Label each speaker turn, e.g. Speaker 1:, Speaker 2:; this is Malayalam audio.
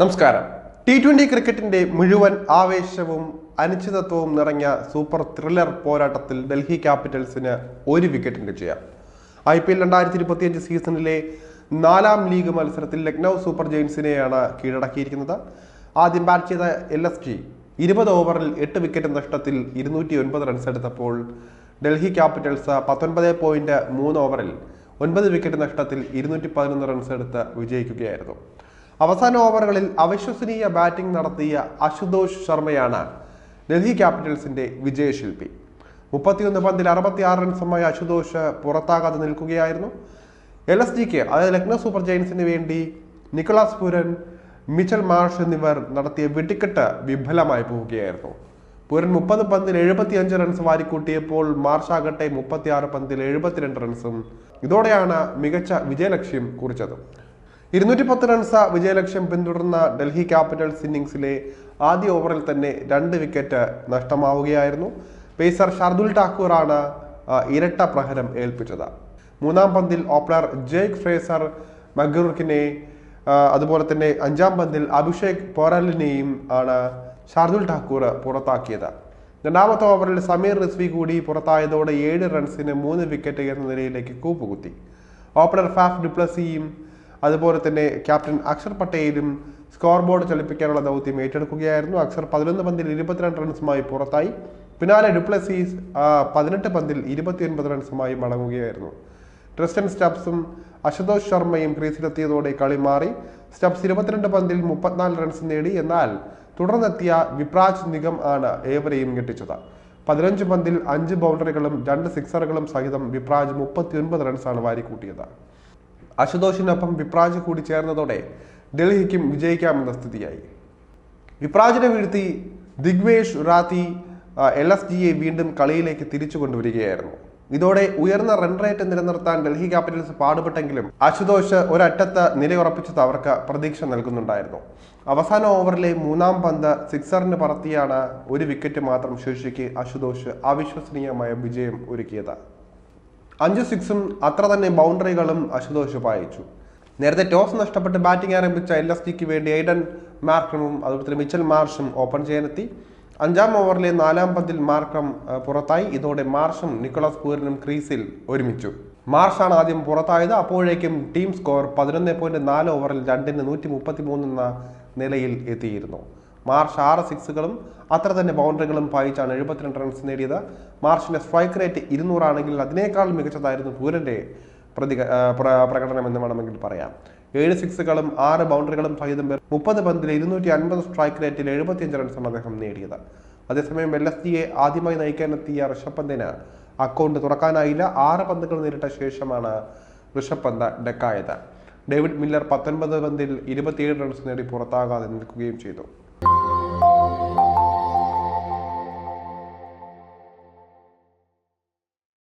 Speaker 1: നമസ്കാരം. T20 ക്രിക്കറ്റിന്റെ മുഴുവൻ ആവേശവും അനിശ്ചിതത്വവും നിറഞ്ഞ സൂപ്പർ ത്രില്ലർ പോരാട്ടത്തിൽ ഡൽഹി ക്യാപിറ്റൽസിന് ഒരു വിക്കറ്റിന്റെ ജയം. IPL 2025 സീസണിലെ 4ാം ലീഗ് മത്സരത്തിൽ ലക്നൗ സൂപ്പർ ജയൻസിനെയാണ് കീഴടക്കിയിരിക്കുന്നത്. ആദ്യം ബാറ്റ് ചെയ്ത LSG 20 ഓവറിൽ 8 വിക്കറ്റ് നഷ്ടത്തിൽ 209 റൺസ് എടുത്തപ്പോൾ ഡൽഹി ക്യാപിറ്റൽസ് 19.3 ഓവറിൽ 9 വിക്കറ്റ് നഷ്ടത്തിൽ 211 റൺസ് എടുത്ത് വിജയിക്കുകയായിരുന്നു. അവസാന ഓവറുകളിൽ അവിശ്വസനീയ ബാറ്റിംഗ് നടത്തിയ അശുതോഷ് ശർമ്മയാണ് ഡൽഹി ക്യാപിറ്റൽസിന്റെ വിജയശില്പി. 31 പന്തിൽ 66 റൺസുമായി അശുതോഷ് പുറത്താകാതെ നിൽക്കുകയായിരുന്നു. LSGക്ക് അതായത് ലക്നൗ സൂപ്പർ ജയൻസിന് വേണ്ടി നിക്കോളാസ് പൂരൻ, മിച്ചൽ മാർഷ് എന്നിവർ നടത്തിയ വെടിക്കെട്ട് വിഫലമായി പോവുകയായിരുന്നു. പൂരൻ 30 പന്തിൽ 75 റൺസ് വാരിക്കൂട്ടിയപ്പോൾ മാർഷ് ആകട്ടെ 36 പന്തിൽ 72 റൺസും. ഇതോടെയാണ് മികച്ച വിജയലക്ഷ്യം കുറിച്ചത്. 210 റൺസ് വിജയലക്ഷ്യം പിന്തുടർന്ന ഡൽഹി ക്യാപിറ്റൽസ് ഇന്നിംഗ്സിലെ ആദ്യ ഓവറിൽ തന്നെ 2 വിക്കറ്റ് നഷ്ടമാവുകയായിരുന്നു. പേസർ ഷാർദുൽ ഠാക്കൂറാണ് ഇരട്ട പ്രഹരം ഏൽപ്പിച്ചത്. 3ാം പന്തിൽ ഓപ്പണർ ജേക്ക് ഫ്രേസർ മഗ്ഗുർക്കിനെ അതുപോലെ തന്നെ 5ാം പന്തിൽ അഭിഷേക് പോറലിനെയും ആണ് ഷാർദുൽ ഠാക്കൂർ പുറത്താക്കിയത്. 2ാമത്തെ ഓവറിൽ സമീർ റിസ്വി കൂടി പുറത്തായതോടെ 7 റൺസിന് 3 വിക്കറ്റ് എന്ന നിലയിലേക്ക് കൂപ്പുകുത്തി. ഓപ്പണർ ഫാഫ് ഡുപ്ലസിയും അതുപോലെ തന്നെ ക്യാപ്റ്റൻ അക്ഷർ പട്ടേലും സ്കോർ ബോർഡ് ചലിപ്പിക്കാനുള്ള ദൗത്യം ഏറ്റെടുക്കുകയായിരുന്നു. അക്ഷർ 11 പന്തിൽ 22 റൺസുമായി പുറത്തായി. പിന്നാലെ ഡുപ്ലസീസ് 18 പന്തിൽ 29 റൺസുമായി മടങ്ങുകയായിരുന്നു. ട്രിസ്റ്റൻ സ്റ്റബ്സും അശുതോഷ് ശർമ്മയും ക്രീസിലെത്തിയതോടെ കളി മാറി. സ്റ്റബ്സ് 22 പന്തിൽ 34 റൺസ് നേടി. എന്നാൽ തുടർന്നെത്തിയ വിപ്രാജ് നിഗം ആണ് ഏവരെയും ഞെട്ടിച്ചത്. 15 പന്തിൽ 5 ബൗണ്ടറികളും 2 സിക്സറുകളും സഹിതം വിപ്രാജ് 39 റൺസാണ് വാരിക്കൂട്ടിയത്. അശുതോഷിനൊപ്പം വിപ്രാജ് കൂടി ചേർന്നതോടെ ഡൽഹിക്കും വിജയിക്കാമെന്ന സ്ഥിതിയായി. വിപ്രാജിനെ വീഴ്ത്തി ദിഗ്വേഷ് റാത്തി LSGയെ വീണ്ടും കളിയിലേക്ക് തിരിച്ചു കൊണ്ടുവരികയായിരുന്നു. ഇതോടെ ഉയർന്ന റൺ റേറ്റ് നിലനിർത്താൻ ഡൽഹി ക്യാപിറ്റൽസ് പാടുപെട്ടെങ്കിലും അശുതോഷ് ഒരറ്റത്ത് നിലയുറപ്പിച്ചത് അവർക്ക് പ്രതീക്ഷ നൽകുന്നുണ്ടായിരുന്നു. അവസാന ഓവറിലെ 3ാം പന്ത് സിക്സറിന് പറത്തിയാണ് 1 വിക്കറ്റ് മാത്രം ശേഷിക്കെ അശുതോഷ് അവിശ്വസനീയമായ വിജയം ഒരുക്കിയത്. 5 സിക്സും അത്ര തന്നെ ബൗണ്ടറികളും അശുതോഷ് പായിച്ചു. നേരത്തെ ടോസ് നഷ്ടപ്പെട്ട് ബാറ്റിംഗ് ആരംഭിച്ച LSGക്ക് വേണ്ടി എയ്ഡൻ മാർക്രമും അതുപോലെ തന്നെ മിച്ചൽ മാർഷും ഓപ്പൺ ചെയ്യാനെത്തി. 5ാം ഓവറിലെ 4ാം പന്തിൽ മാർക്രം പുറത്തായി. ഇതോടെ മാർഷും നിക്കോളാസ് പൂരനും ക്രീസിൽ ഒരുമിച്ചു. മാർഷാണ് ആദ്യം പുറത്തായത്. അപ്പോഴേക്കും ടീം സ്കോർ 11.4 ഓവറിൽ 2-ന് 133 എന്ന നിലയിൽ എത്തിയിരുന്നു. മാർഷ് 6 സിക്സുകളും അത്ര തന്നെ ബൗണ്ടറികളും പായിച്ചാണ് 72 റൺസ് നേടിയത്. മാർഷിന്റെ സ്ട്രൈക്ക് റേറ്റ് 200 ആണെങ്കിൽ അതിനേക്കാൾ മികച്ചതായിരുന്നു പൂരന്റെ പ്രകടനം എന്ന് വേണമെങ്കിൽ പറയാം. 7 സിക്സുകളും 6 ബൗണ്ടറികളും സഹിതം 30 പന്തിൽ 250 സ്ട്രൈക്ക് റേറ്റിൽ 75 റൺസാണ് അദ്ദേഹം നേടിയത്. അതേസമയം LSGയെ ആദ്യമായി നയിക്കാനെത്തിയ ഋഷഭ് പന്തിന് അക്കൗണ്ട് തുറക്കാനായില്ല. 6 പന്തുകൾ നേരിട്ട ശേഷമാണ് ഋഷഭ് പന്ത് ഡെക്കായത്. ഡേവിഡ് മില്ലർ 19 പന്തിൽ 27 റൺസ് നേടി പുറത്താകാതെ നിൽക്കുകയും ചെയ്തു.